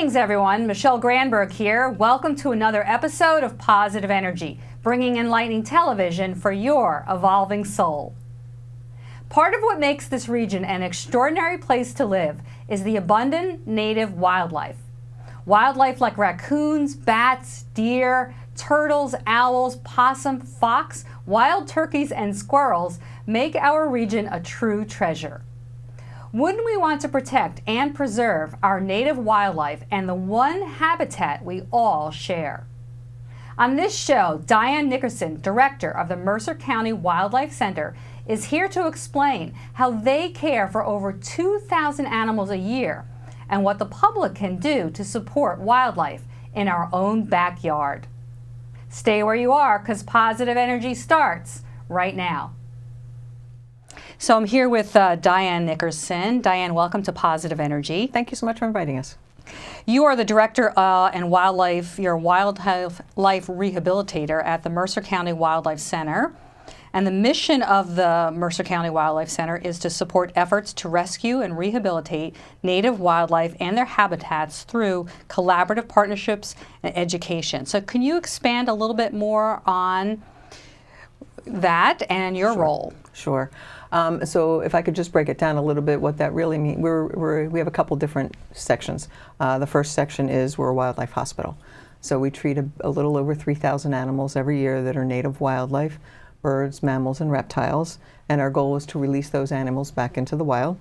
Greetings everyone, Michele Granberg here. Welcome to another episode of Positive Energy, bringing enlightening television for your evolving soul. Part of what makes this region an extraordinary place to live is the abundant native wildlife. Wildlife like raccoons, bats, deer, turtles, owls, possum, fox, wild turkeys, and squirrels make our region a true treasure. Wouldn't we want to protect and preserve our native wildlife and the one habitat we all share? On this show, Diane Nickerson, director of the Mercer County Wildlife Center, is here to explain how they care for over 2,000 animals a year and what the public can do to support wildlife in our own backyard. Stay where you are, because Positive Energy starts right now. So I'm here with Diane Nickerson. Diane, welcome to Positive Energy. Thank you so much for inviting us. You are the director and wildlife rehabilitator at the Mercer County Wildlife Center. And the mission of the Mercer County Wildlife Center is to support efforts to rescue and rehabilitate native wildlife and their habitats through collaborative partnerships and education. So can you expand a little bit more on that and your role? Sure. So if I could just break it down a little bit, what that really means, we have a couple different sections. The first section is we're a wildlife hospital. So we treat a little over 3,000 animals every year that are native wildlife, birds, mammals, and reptiles. And our goal is to release those animals back into the wild.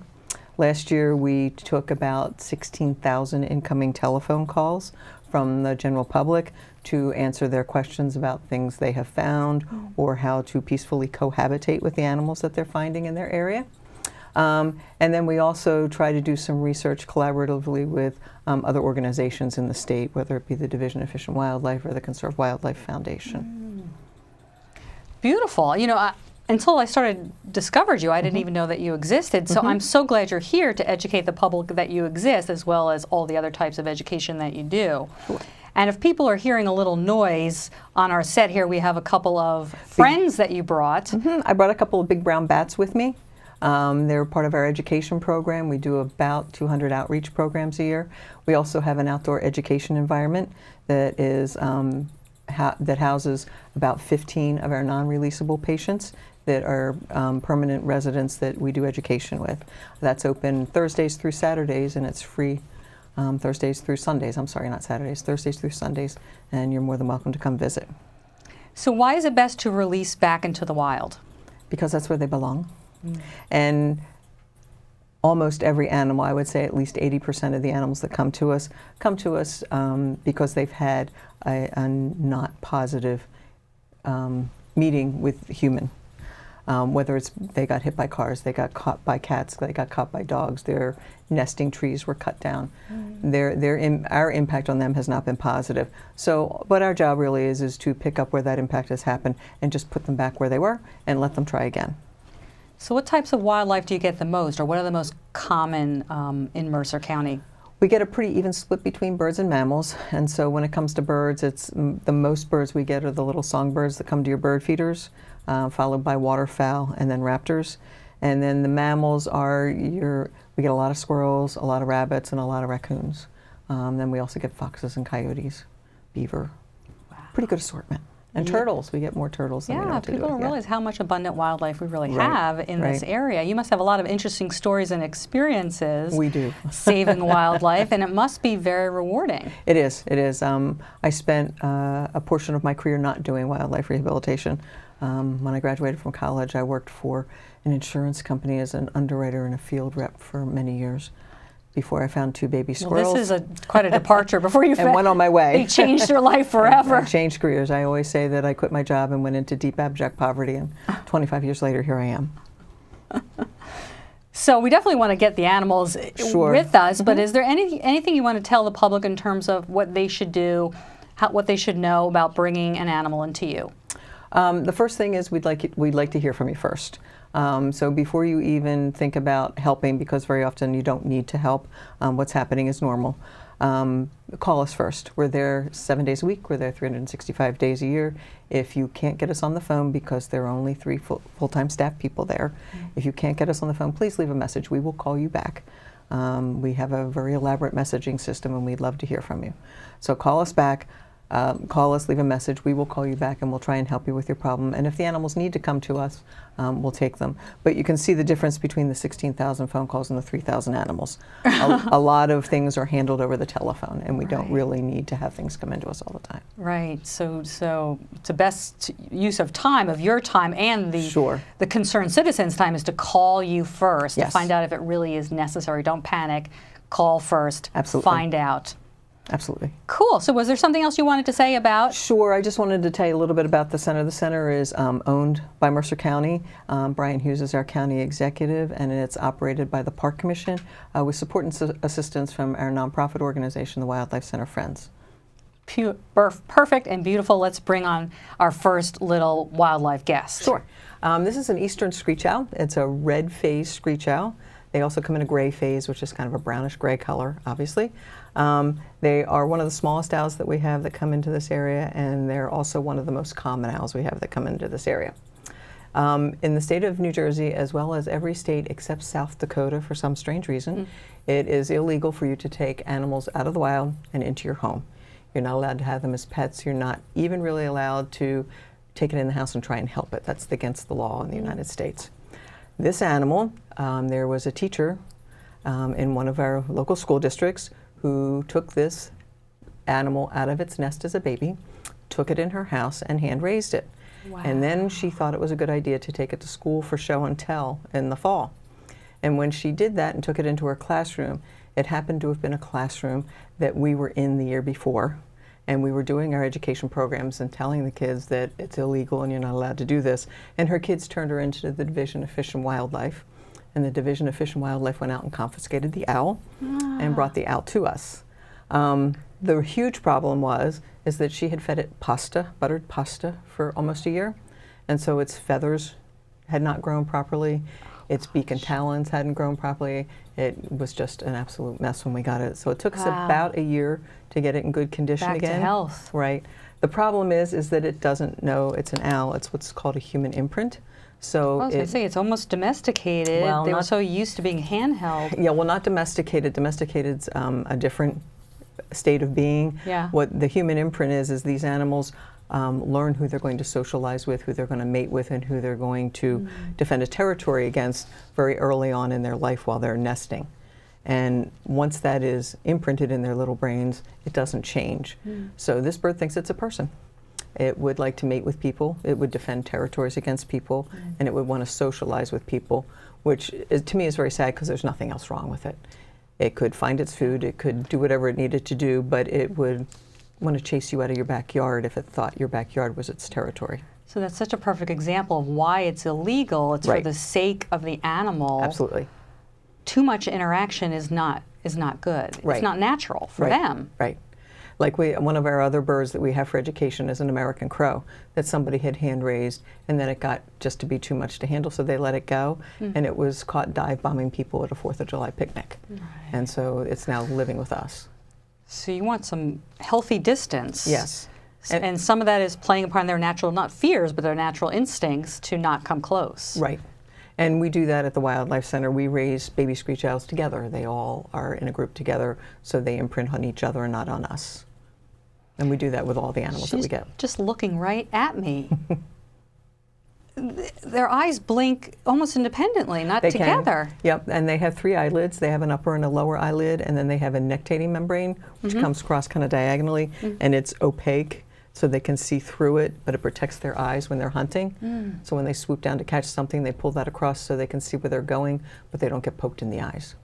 Last year we took about 16,000 incoming telephone calls from the general public to answer their questions about things they have found or how to peacefully cohabitate with the animals that they're finding in their area. And then we also try to do some research collaboratively with other organizations in the state, whether it be the Division of Fish and Wildlife or the Conserve Wildlife Foundation. Beautiful. You know, until I discovered you, I didn't even know that you existed. So I'm so glad you're here to educate the public that you exist, as well as all the other types of education that you do. Sure. And if people are hearing a little noise on our set here, we have a couple of friends that you brought. I brought a couple of big brown bats with me. They're part of our education program. We do about 200 outreach programs a year. We also have an outdoor education environment that is that houses about 15 of our non-releasable patients that are permanent residents that we do education with. That's open Thursdays through Saturdays, and it's free Thursdays through Sundays. I'm sorry, not Saturdays, Thursdays through Sundays, and you're more than welcome to come visit. So why is it best to release back into the wild? Because that's where they belong. And almost every animal, I would say at least 80% of the animals that come to us because they've had a not positive meeting with human. Whether it's they got hit by cars, they got caught by cats, they got caught by dogs, their nesting trees were cut down. Our impact on them has not been positive. So what our job really is to pick up where that impact has happened and just put them back where they were and let them try again. So what types of wildlife do you get the most, or what are the most common in Mercer County? We get a pretty even split between birds and mammals, and so when it comes to birds, it's the most birds we get are the little songbirds that come to your bird feeders, followed by waterfowl and then raptors. And then the mammals are we get a lot of squirrels, a lot of rabbits, and a lot of raccoons. Then we also get foxes and coyotes, beaver. Wow. Pretty good assortment. And turtles, we get more turtles than we know what to do with. People don't realize how much abundant wildlife we really have in this area. You must have a lot of interesting stories and experiences. We do. Saving wildlife, and it must be very rewarding. It is. It is. I spent a portion of my career not doing wildlife rehabilitation. When I graduated from college, I worked for an insurance company as an underwriter and a field rep for many years before I found two baby squirrels. Well, this is quite a departure before you and went on my way. They changed your life forever. I changed careers. I always say that I quit my job and went into deep abject poverty, and 25 years later, here I am. So we definitely want to get the animals with us, but is there anything you want to tell the public in terms of what they should do, what they should know about bringing an animal into you? The first thing is we'd like to hear from you first. So before you even think about helping, because very often you don't need to help, what's happening is normal. Call us first. We're there 7 days a week. We're there 365 days a year. If you can't get us on the phone, because there are only 3 full-time staff people there, if you can't get us on the phone, please leave a message. We will call you back. We have a very elaborate messaging system, and we'd love to hear from you. So call us back. Call us, leave a message. We will call you back, and we'll try and help you with your problem. And if the animals need to come to us, we'll take them. But you can see the difference between the 16,000 phone calls and the 3,000 animals. A lot of things are handled over the telephone, and we don't really need to have things come into us all the time. Right. So it's the best use of time, of your time, and the concerned citizen's time is to call you first to find out if it really is necessary. Don't panic. Call first. Absolutely. Find out. Absolutely. Cool. So was there something else you wanted to say about? Sure. I just wanted to tell you a little bit about the center. The center is owned by Mercer County. Brian Hughes is our county executive, and it's operated by the Park Commission with support and assistance from our nonprofit organization, the Wildlife Center Friends. Perfect and beautiful. Let's bring on our first little wildlife guest. Sure. This is an eastern screech owl. It's a red-phased screech owl. They also come in a gray phase, which is kind of a brownish gray color, obviously. They are one of the smallest owls that we have that come into this area, and they're also one of the most common owls we have that come into this area. In the state of New Jersey, as well as every state except South Dakota, for some strange reason, it is illegal for you to take animals out of the wild and into your home. You're not allowed to have them as pets. You're not even really allowed to take it in the house and try and help it. That's against the law in the United States. This animal, there was a teacher in one of our local school districts who took this animal out of its nest as a baby, took it in her house, and hand raised it. Wow. And then she thought it was a good idea to take it to school for show and tell in the fall. And when she did that and took it into her classroom, it happened to have been a classroom that we were in the year before. And we were doing our education programs and telling the kids that it's illegal and you're not allowed to do this. And her kids turned her into the Division of Fish and Wildlife. And the Division of Fish and Wildlife went out and confiscated the owl and brought the owl to us. The huge problem is that she had fed it pasta, buttered pasta, for almost a year. And so its feathers had not grown properly. Its beak and talons hadn't grown properly. It was just an absolute mess when we got it. So it took us about a year to get it in good condition again. Back to health. Right. The problem is that it doesn't know it's an owl. It's what's called a human imprint. So I was going to say, it's almost domesticated. Well, they were so used to being handheld. Yeah, well, not domesticated. Domesticated's a different state of being. Yeah. What the human imprint is these animals learn who they're going to socialize with, who they're going to mate with, and who they're going to defend a territory against very early on in their life while they're nesting. And once that is imprinted in their little brains, it doesn't change. So this bird thinks it's a person. It would like to mate with people, it would defend territories against people, and it would want to socialize with people, which is, to me is very sad because there's nothing else wrong with it. It could find its food, it could do whatever it needed to do, but it would want to chase you out of your backyard if it thought your backyard was its territory. So that's such a perfect example of why it's illegal. It's for the sake of the animal. Absolutely. Too much interaction is not good. Right. It's not natural for them. Right. Like one of our other birds that we have for education is an American crow that somebody had hand raised, and then it got just to be too much to handle, so they let it go, and it was caught dive bombing people at a 4th of July picnic. Right. And so it's now living with us. So you want some healthy distance. Yes. And some of that is playing upon their natural, not fears, but their natural instincts to not come close. Right. And we do that at the Wildlife Center. We raise baby screech owls together. They all are in a group together, so they imprint on each other and not on us. And we do that with all the animals that we get. Just looking right at me. Their eyes blink almost independently, not together. Yep, and they have 3 eyelids. They have an upper and a lower eyelid, and then they have a nectating membrane, which comes across kind of diagonally, and it's opaque, so they can see through it, but it protects their eyes when they're hunting. So when they swoop down to catch something, they pull that across so they can see where they're going, but they don't get poked in the eyes.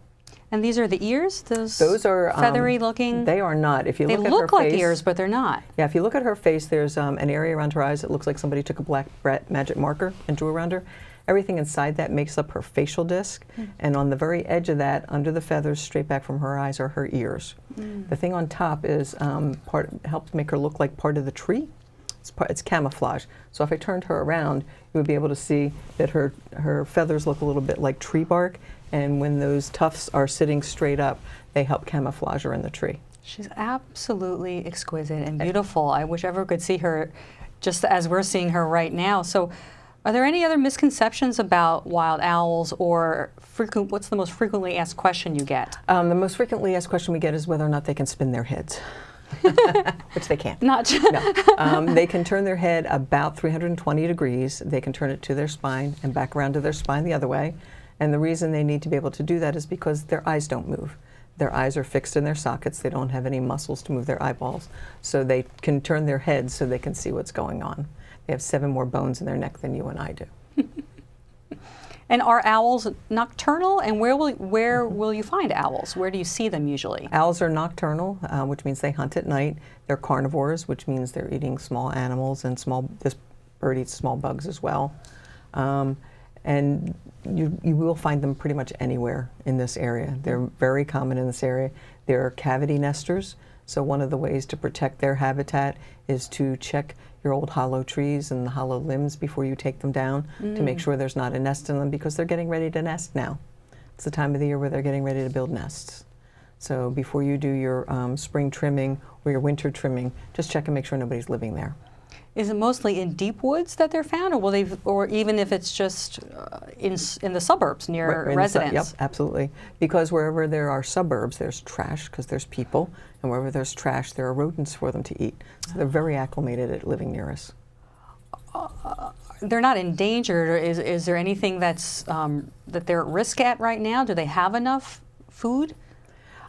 And these are the ears? Those are feathery looking? They are not. If you they look at look her like face, ears, but they're not. Yeah, if you look at her face, there's an area around her eyes that looks like somebody took a black magic marker and drew around her. Everything inside that makes up her facial disc, and on the very edge of that, under the feathers, straight back from her eyes, are her ears. The thing on top is helped make her look like part of the tree. It's camouflage. So if I turned her around, you would be able to see that her feathers look a little bit like tree bark, and when those tufts are sitting straight up, they help camouflage her in the tree. She's absolutely exquisite and beautiful. I wish I ever could see her just as we're seeing her right now. So Are there any other misconceptions about wild owls, or what's the most frequently asked question you get? The most frequently asked question we get is whether or not they can spin their heads, which they can't. Not No. They can turn their head about 320 degrees. They can turn it to their spine and back around to their spine the other way. And the reason they need to be able to do that is because their eyes don't move. Their eyes are fixed in their sockets. They don't have any muscles to move their eyeballs. So they can turn their heads so they can see what's going on. They have 7 more bones in their neck than you and I do. And are owls nocturnal? And where will you find owls? Where do you see them usually? Owls are nocturnal, which means they hunt at night. They're carnivores, which means they're eating small animals, and this bird eats small bugs as well. And you will find them pretty much anywhere in this area. They're very common in this area. They're cavity nesters, so one of the ways to protect their habitat is to check your old hollow trees and the hollow limbs before you take them down to make sure there's not a nest in them, because they're getting ready to nest now. It's the time of the year where they're getting ready to build nests. So before you do your spring trimming or your winter trimming, just check and make sure nobody's living there. Is it mostly in deep woods that they're found, or even if it's just in the suburbs near residents? Yep, absolutely. Because wherever there are suburbs, there's trash, because there's people, and wherever there's trash, there are rodents for them to eat. So they're very acclimated at living near us. They're not endangered, or is there anything that's that they're at risk at right now? Do they have enough food?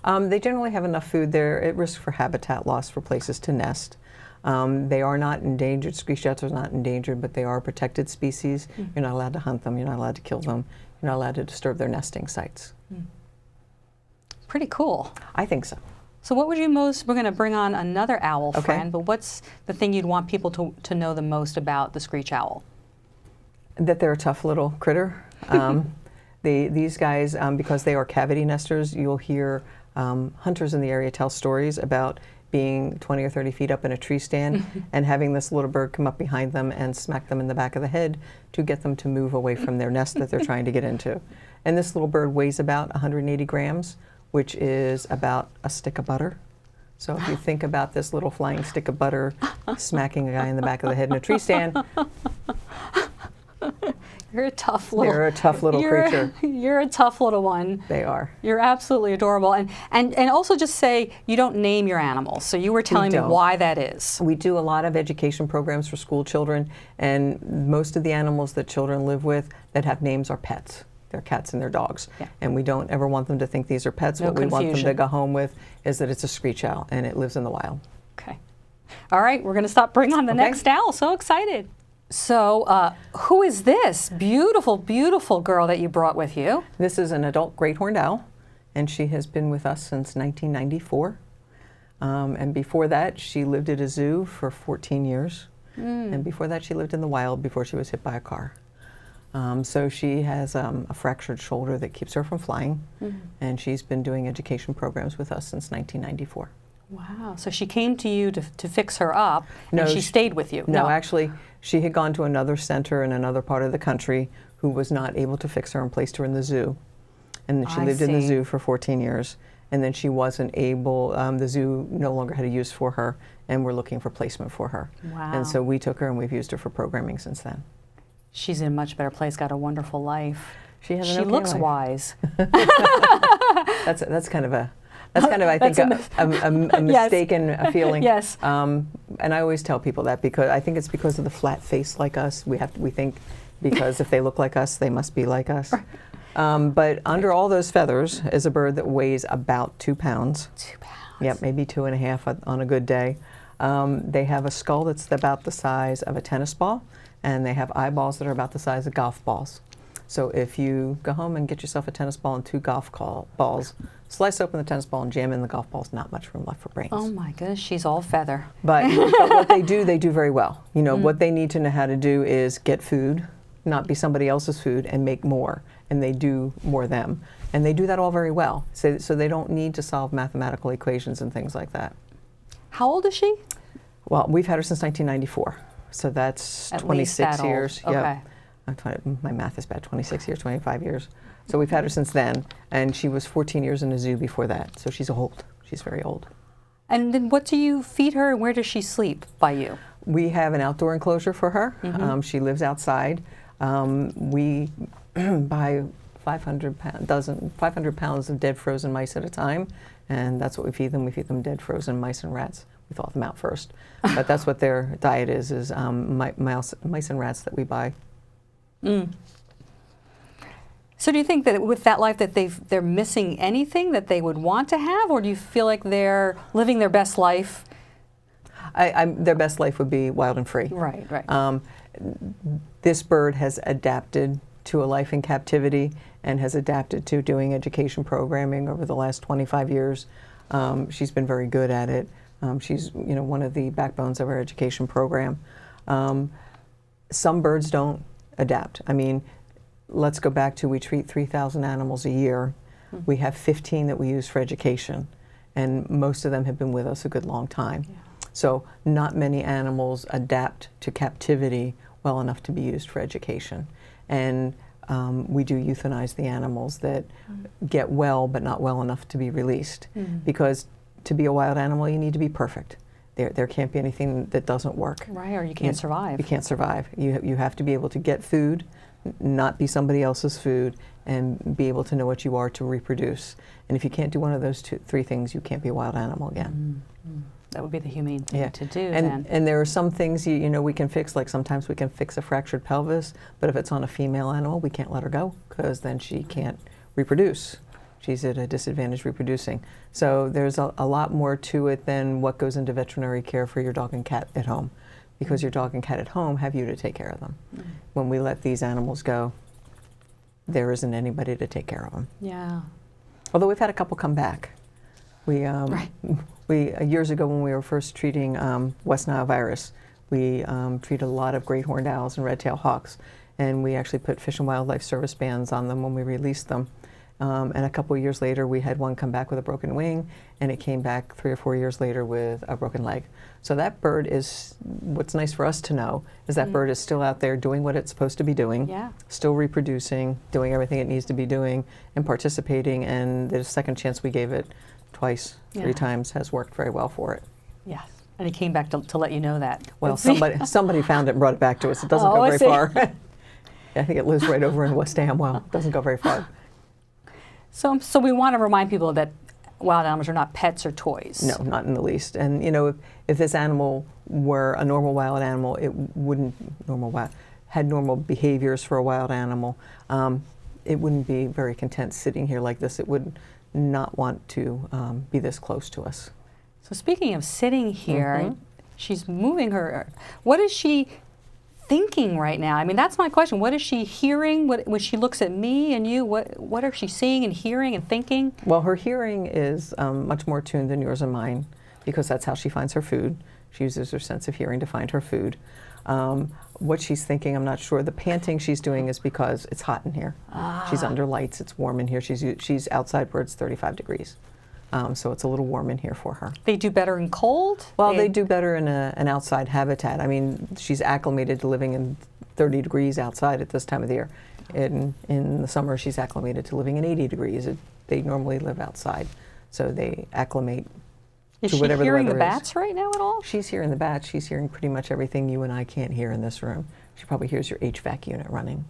They generally have enough food. They're at risk for habitat loss, for places to nest. They are not endangered. Screech owls are not endangered, but they are a protected species. You're not allowed to hunt them. You're not allowed to kill them. You're not allowed to disturb their nesting sites. Pretty cool. I think so. So what would you we're going to bring on another owl friend, but what's the thing you'd want people to know the most about the screech owl? That they're a tough little critter. These guys, because they are cavity nesters, you'll hear hunters in the area tell stories about being 20 or 30 feet up in a tree stand and having this little bird come up behind them and smack them in the back of the head to get them to move away from their nest that they're trying to get into. And this little bird weighs about 180 grams, which is about a stick of butter. So if you think about this little flying stick of butter smacking a guy in the back of the head in a tree stand, You're a tough little. They're a tough little creature. You're a tough little one. They are. You're absolutely adorable. And also just say you don't name your animals. So you were telling me why that is. We do a lot of education programs for school children, and most of the animals that children live with that have names are pets. They're cats and they're dogs. Yeah. And we don't ever want them to think these are pets. No what we confusion. want them to go home with is that it's a screech owl and it lives in the wild. Okay. All right, we're going to stop bringing on the next owl. So excited. So who is this beautiful, beautiful girl that you brought with you? This is an adult great horned owl, and she has been with us since 1994. And before that, she lived at a zoo for 14 years. And before that, she lived in the wild before she was hit by a car. So she has a fractured shoulder that keeps her from flying, and she's been doing education programs with us since 1994. Wow. So she came to you to fix her up, and she stayed with you? No, actually, she had gone to another center in another part of the country who was not able to fix her and placed her in the zoo. And then she lived in the zoo for 14 years. And then she wasn't able, the zoo no longer had a use for her, and we're looking for placement for her. Wow. And so we took her and we've used her for programming since then. She's in a much better place, got a wonderful life. She has She an okay looks life. wise. That's kind of I think a mistaken feeling. Yes. And I always tell people that because I think it's because of the flat face like us. We think because if they look like us, they must be like us. But under all those feathers is a bird that weighs about 2 pounds. 2 pounds. Yep, maybe 2.5 on a good day. They have a skull that's about the size of a tennis ball, and they have eyeballs that are about the size of golf balls. So if you go home and get yourself a tennis ball and 2 golf balls, slice open the tennis ball and jam in the golf balls, not much room left for brains. Oh my goodness, she's all feather. But what they do very well. You know, what they need to know how to do is get food, not be somebody else's food, and make more. And they do more them. And they do that all very well. So they don't need to solve mathematical equations and things like that. How old is she? Well, we've had her since 1994. So that's At least that 26 years. old. Okay. My math is bad, 26 years, 25 years. So we've had her since then, and she was 14 years in a zoo before that, so she's old. She's very old. And then what do you feed her, and where does she sleep by you? We have an outdoor enclosure for her. She lives outside. We buy 500 pounds of dead frozen mice at a time, and that's what we feed them. We feed them dead frozen mice and rats. We thaw them out first, but that's what their diet is mice and rats that we buy. Mm. So do you think that with that life that they're missing anything that they would want to have, or do you feel like they're living their best life? Their best life would be wild and free. Right, right. This bird has adapted to a life in captivity and has adapted to doing education programming over the last 25 years. She's been very good at it. She's one of the backbones of our education program. Some birds don't adapt. I mean, let's go back to we treat 3,000 animals a year. Mm-hmm. We have 15 that we use for education, and most of them have been with us a good long time. Yeah. So not many animals adapt to captivity well enough to be used for education. And we do euthanize the animals that get well but not well enough to be released. Mm-hmm. Because to be a wild animal, you need to be perfect. There can't be anything that doesn't work. Right, or you can't survive. You can't survive. You have to be able to get food, not be somebody else's food, and be able to know what you are to reproduce. And if you can't do one of those three things, you can't be a wild animal again. Mm-hmm. That would be the humane thing to do then. And there are some things we can fix, like sometimes we can fix a fractured pelvis, but if it's on a female animal, we can't let her go because then she can't reproduce. She's at a disadvantage reproducing. So there's a lot more to it than what goes into veterinary care for your dog and cat at home, because your dog and cat at home have you to take care of them. Mm-hmm. When we let these animals go, there isn't anybody to take care of them. Yeah. Although we've had a couple come back. Right. Years ago when we were first treating West Nile virus, we treated a lot of great horned owls and red-tailed hawks, and we actually put Fish and Wildlife Service bands on them when we released them. And a couple of years later, we had one come back with a broken wing, and it came back 3 or 4 years later with a broken leg. So that bird is, what's nice for us to know, is that bird is still out there doing what it's supposed to be doing, still reproducing, doing everything it needs to be doing, and participating, and the second chance we gave it twice, 3 times, has worked very well for it. Yes, and it came back to let you know that. Well, somebody found it and brought it back to us. It doesn't go very far. I think it lives right over in West Amwell. It doesn't go very far. So we want to remind people that wild animals are not pets or toys. No, not in the least. And if this animal were a normal wild animal, it wouldn't had normal behaviors for a wild animal. It wouldn't be very content sitting here like this. It would not want to be this close to us. So speaking of sitting here, she's moving her. What is she thinking right now? I mean, that's my question. What is she hearing when she looks at me and you? What are she seeing and hearing and thinking? Well, her hearing is much more tuned than yours and mine, because that's how she finds her food. She uses her sense of hearing to find her food. What she's thinking, I'm not sure. The panting she's doing is because it's hot in here. She's under lights. It's warm in here. She's outside where it's 35 degrees. So it's a little warm in here for her. They do better in cold? Well, they do better in an outside habitat. I mean, she's acclimated to living in 30 degrees outside at this time of the year. In the summer, she's acclimated to living in 80 degrees. They normally live outside, so they acclimate to whatever the weather is. Is she hearing the bats right now at all? She's hearing the bats. She's hearing pretty much everything you and I can't hear in this room. She probably hears your HVAC unit running.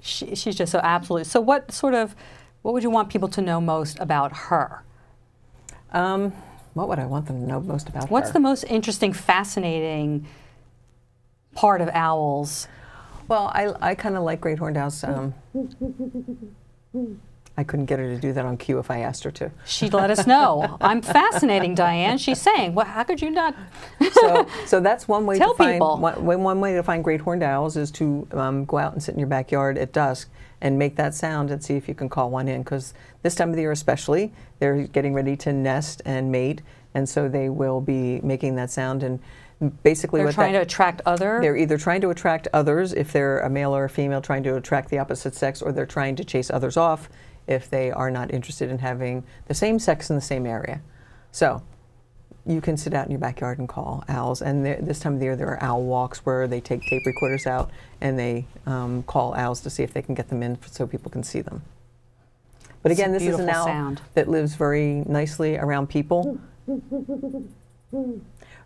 She's just so absolute. So what would you want people to know most about her? What would I want them to know most about her? What's the most interesting, fascinating part of owls? Well, I kind of like great horned owls. I couldn't get her to do that on cue if I asked her to. She'd let us know. I'm fascinating, Diane. She's saying, well, how could you not? So that's one way Tell to find people. One way to find great horned owls is to go out and sit in your backyard at dusk and make that sound and see if you can call one in, because this time of the year especially, they're getting ready to nest and mate, and so they will be making that sound. And basically they're trying to attract others? They're either trying to attract others, if they're a male or a female trying to attract the opposite sex, or they're trying to chase others off if they are not interested in having the same sex in the same area. So you can sit out in your backyard and call owls. And this time of the year, there are owl walks where they take tape recorders out and they call owls to see if they can get them in so people can see them. But again, this is an owl that lives very nicely around people.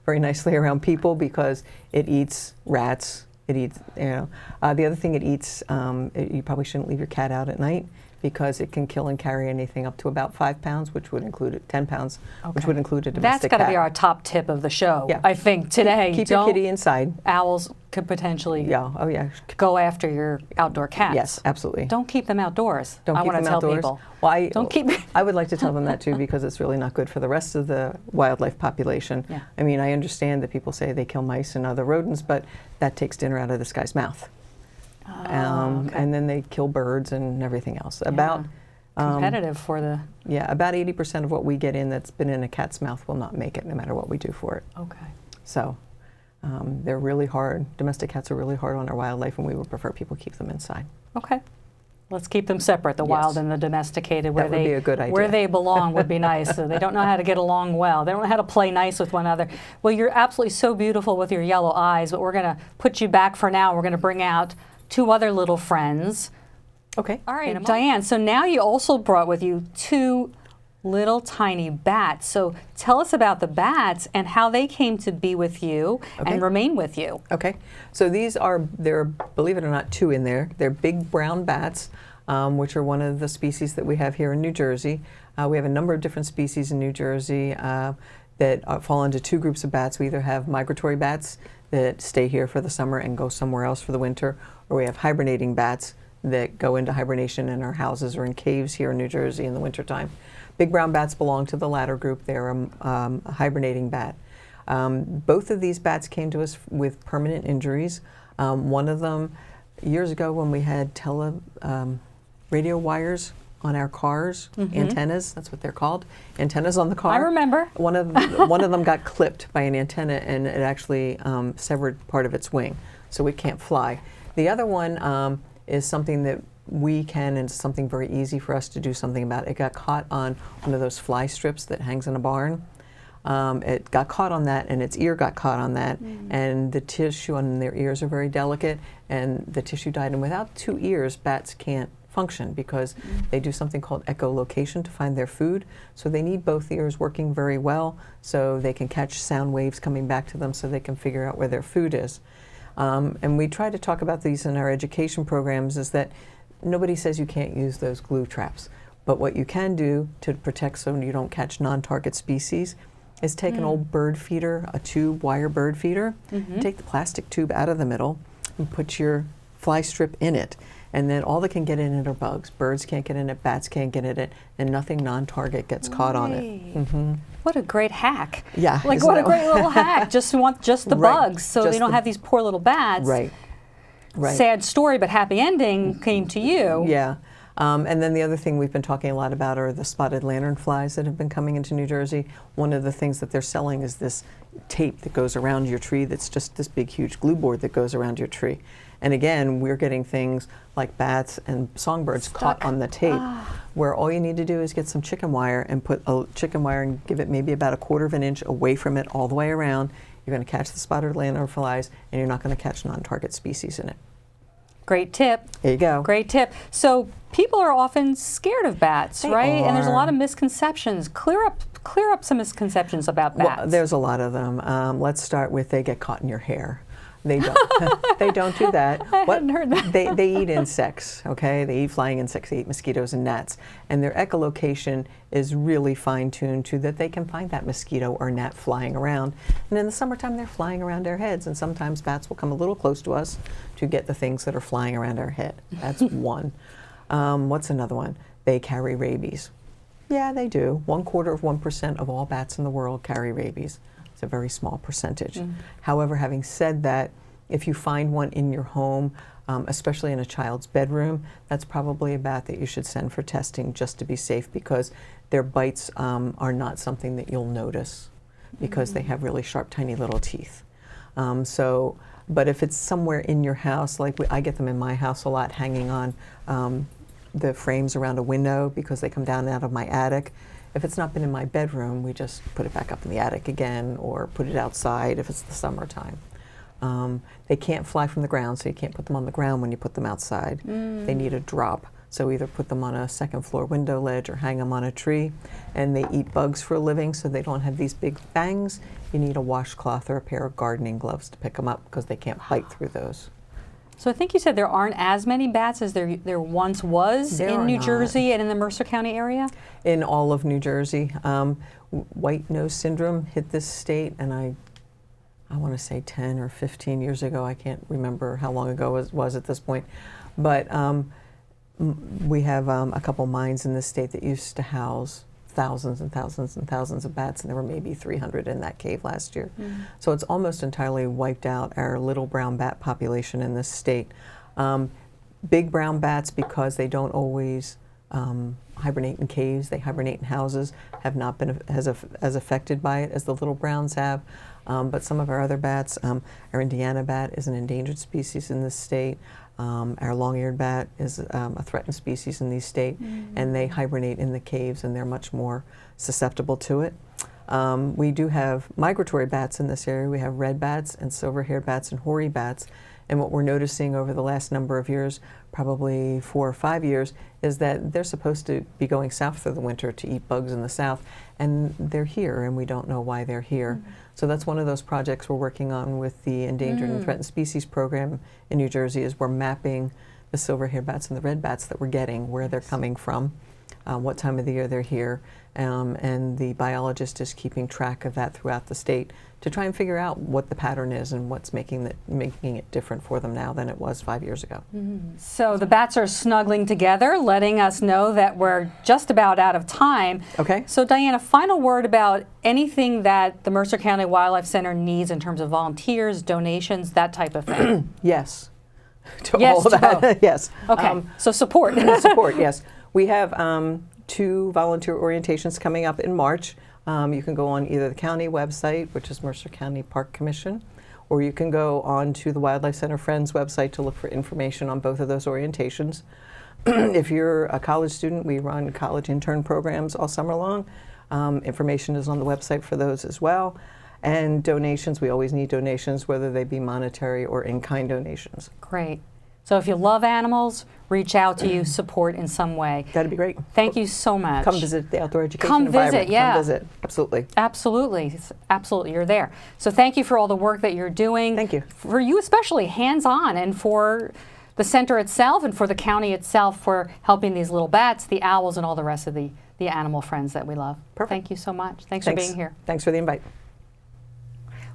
Very nicely around people because it eats rats, It eats, you know. The other thing it eats, you probably shouldn't leave your cat out at night because it can kill and carry anything up to about 5 pounds, which would include 10 pounds, which would include a domestic cat. That's got to be our top tip of the show, Yeah. I think, today. Keep your kitty inside. Owls could potentially go after your outdoor cats. Yes, absolutely. Don't keep them outdoors. Don't keep them outdoors. People. Well, Don't keep. I would like to tell them that too because it's really not good for the rest of the wildlife population. Yeah. I mean, I understand that people say they kill mice and other rodents, but that takes dinner out of this guy's mouth. And then they kill birds and everything else. About competitive for the. Yeah, about 80% of what we get in that's been in a cat's mouth will not make it, no matter what we do for it. Okay. So they're really hard. Domestic cats are really hard on our wildlife, and we would prefer people keep them inside. Okay. Let's keep them separate, the wild and the domesticated, where that would be a good idea. Where they belong would be nice. So they don't know how to get along well. They don't know how to play nice with one another. Well, you're absolutely so beautiful with your yellow eyes, but we're going to put you back for now. We're going to bring out 2 other little friends. Okay. All right, Diane, so now you also brought with you 2 little tiny bats. So tell us about the bats and how they came to be with you and remain with you. Okay. So there are, believe it or not, 2 in there. They're big brown bats, which are one of the species that we have here in New Jersey. We have a number of different species in New Jersey that fall into 2 groups of bats. We either have migratory bats that stay here for the summer and go somewhere else for the winter, or we have hibernating bats that go into hibernation in our houses or in caves here in New Jersey in the wintertime. Big brown bats belong to the latter group. They're a hibernating bat. Both of these bats came to us with permanent injuries. One of them, years ago when we had radio wires on our cars, antennas, that's what they're called, antennas on the car. I remember. One of them got clipped by an antenna and it actually severed part of its wing, so it can't fly. The other one is something that we can, and it's something very easy for us to do something about. It got caught on one of those fly strips that hangs in a barn. It got caught on that, and its ear got caught on that, and the tissue on their ears are very delicate, and the tissue died. And without 2 ears, bats can't function because they do something called echolocation to find their food. So they need both ears working very well so they can catch sound waves coming back to them so they can figure out where their food is. And we try to talk about these in our education programs, is that nobody says you can't use those glue traps. But what you can do to protect so you don't catch non-target species is take an old bird feeder, a tube wire bird feeder, take the plastic tube out of the middle and put your fly strip in it. And then all that can get in it are bugs. Birds can't get in it, bats can't get in it, and nothing non-target gets caught on it. What a great hack. Yeah. Like, what a great little hack. Just want the bugs so they don't have these poor little bats. Right. Sad story, but happy ending came to you. Yeah. And then the other thing we've been talking a lot about are the spotted lanternflies that have been coming into New Jersey. One of the things that they're selling is this tape that goes around your tree that's just this big, huge glue board that goes around your tree. And again, we're getting things like bats and songbirds caught on the tape, where all you need to do is get some chicken wire and put a chicken wire and give it maybe about 1/4 of an inch away from it all the way around. You're going to catch the spotted lanternflies, and you're not going to catch non-target species in it. Great tip. There you go. Great tip. So people are often scared of bats, right? And there's a lot of are. misconceptions. Clear up some misconceptions about bats. Well, there's a lot of them. Let's start with they get caught in your hair. They don't. They don't do that. I hadn't heard that. They eat insects. Okay, they eat flying insects. They eat mosquitoes and gnats, and their echolocation is really fine-tuned to that they can find that mosquito or gnat flying around. And in the summertime, they're flying around our heads, and sometimes bats will come a little close to us to get the things that are flying around our head. That's one. What's another one? They carry rabies. Yeah, they do. 1/4% of all bats in the world carry rabies. A very small percentage. However, having said that, if you find one in your home, especially in a child's bedroom, that's probably a bat that you should send for testing just to be safe, because their bites are not something that you'll notice because they have really sharp, tiny little teeth. But if it's somewhere in your house, like I get them in my house a lot, hanging on the frames around a window because they come down out of my attic. If it's not been in my bedroom, we just put it back up in the attic again, or put it outside if it's the summertime. They can't fly from the ground, so you can't put them on the ground when you put them outside. They need a drop. So either put them on a second floor window ledge or hang them on a tree. And they eat bugs for a living, so they don't have these big fangs. You need a washcloth or a pair of gardening gloves to pick them up because they can't bite through those. So I think you said there aren't as many bats as there once was in New Jersey and in the Mercer County area? In all of New Jersey. White nose syndrome hit this state, and I want to say 10 or 15 years ago. I can't remember how long ago it was at this point. But we have a couple mines in this state that used to house thousands and thousands and thousands of bats, and there were maybe 300 in that cave last year. So it's almost entirely wiped out our little brown bat population in this state. Big brown bats, because they don't always hibernate in caves, they hibernate in houses, have not been as affected by it as the little browns have. But some of our other bats, our Indiana bat is an endangered species in this state. Our long-eared bat is a threatened species in this state, and they hibernate in the caves, and they're much more susceptible to it. We do have migratory bats in this area. We have red bats and silver-haired bats and hoary bats. And what we're noticing over the last number of years, probably 4 or 5 years, is that they're supposed to be going south for the winter to eat bugs in the south, and they're here, and we don't know why they're here. So that's one of those projects we're working on with the Endangered and Threatened Species Program in New Jersey, is we're mapping the silver-haired bats and the red bats that we're getting, where they're coming from, what time of the year they're here, and the biologist is keeping track of that throughout the state to try and figure out what the pattern is and what's making it different for them now than it was 5 years ago. So the bats are snuggling together, letting us know that we're just about out of time. Okay. So Diane, a final word about anything that the Mercer County Wildlife Center needs in terms of volunteers, donations, that type of thing. Yes. To Yes, all of to that. both. Yes. Okay, so support. Support, yes. We have 2 volunteer orientations coming up in March. You can go on either the county website, which is Mercer County Park Commission, or you can go on to the Wildlife Center Friends website to look for information on both of those orientations. If you're a college student, we run college intern programs all summer long. Information is on the website for those as well. And donations, we always need donations, whether they be monetary or in-kind donations. Great. So if you love animals, reach out to you, support in some way. That'd be great. Thank you so much. Come visit the outdoor education Come environment. visit, yeah. Come visit, absolutely. Absolutely, absolutely, you're there. So thank you for all the work that you're doing. Thank you. For you especially, hands-on, and for the center itself and for the county itself for helping these little bats, the owls, and all the rest of the animal friends that we love. Perfect. Thank you so much. Thanks for being here. Thanks for the invite.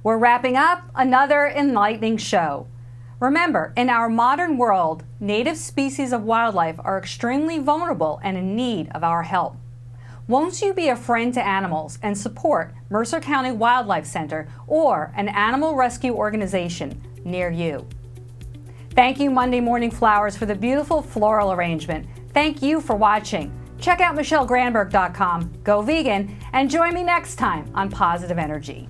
We're wrapping up another enlightening show. Remember, in our modern world, native species of wildlife are extremely vulnerable and in need of our help. Won't you be a friend to animals and support Mercer County Wildlife Center or an animal rescue organization near you? Thank you, Monday Morning Flowers, for the beautiful floral arrangement. Thank you for watching. Check out MicheleGranberg.com, go vegan, and join me next time on Positive Energy.